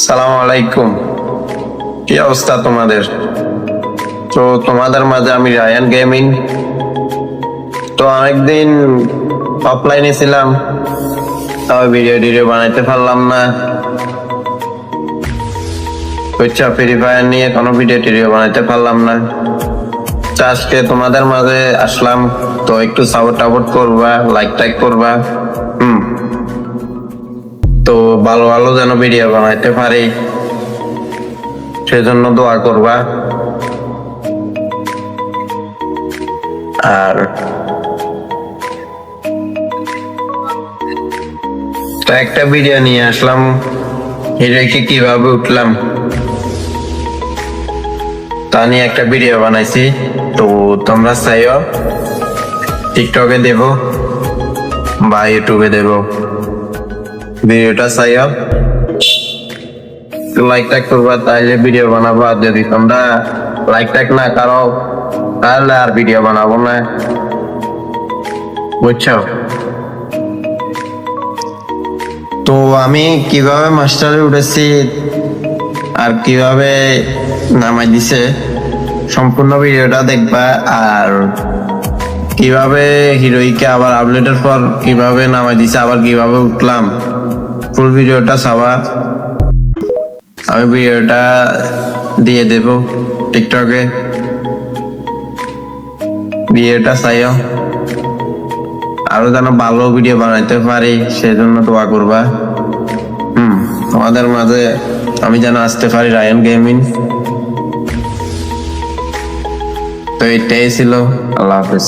সালামু আলাইকুম। কি অবস্থা তোমাদের? তো তোমাদের মাঝে আমি রায়ান গেমিং। তো অনেকদিন অফলাইনে ছিলাম, তাও ভিডিও বানাইতে পারলাম না। বুঝছো, ফ্রি ফায়ার নিয়ে কোনো ভিডিও বানাইতে পারলাম না। তো আজকে তোমাদের মাঝে আসলাম, তো একটু সাপোর্ট করবা, লাইক করবা। তো ভালো ভালো যেন ভিডিও বানাইতে পারি, সেজন্য দোয়া করবা। আর তো একটা ভিডিও নিয়ে আসলাম, হিরোইকে কিভাবে উঠলাম তা নিয়ে একটা ভিডিও বানাইছি। তো তোমরা চাইও টিকটকে দেব বা ইউটিউবে দেব, ভিডিওটা চাইও লাইক করবা, তাইলে ভিডিও বানাবো। আর যদি তোমরা লাইক না করো তাহলে আর ভিডিও বানাবো না, বুঝছো? তো আমি কিভাবে মাস্টারে উঠেছি আর কিভাবে নামাই দিছে সম্পূর্ণ ভিডিওটা দেখবা। আর কিভাবে হিরোইকে আবার আপডেটের পর কিভাবে নামাই দিছে, আবার কিভাবে উঠলাম, ফুল ভিডিওটা চাবা। আমি ভিডিওটা দিয়ে দেব টিকটকে, ভিডিওটা চাইও। আরো যেন ভালো ভিডিও বানাইতে পারি সেজন্য দোয়া করবা। তোমাদের মাঝে আমি যেন আসতে পারি রায়ান গেমিং। তো এটাই ছিল। আল্লাহ হাফেজ।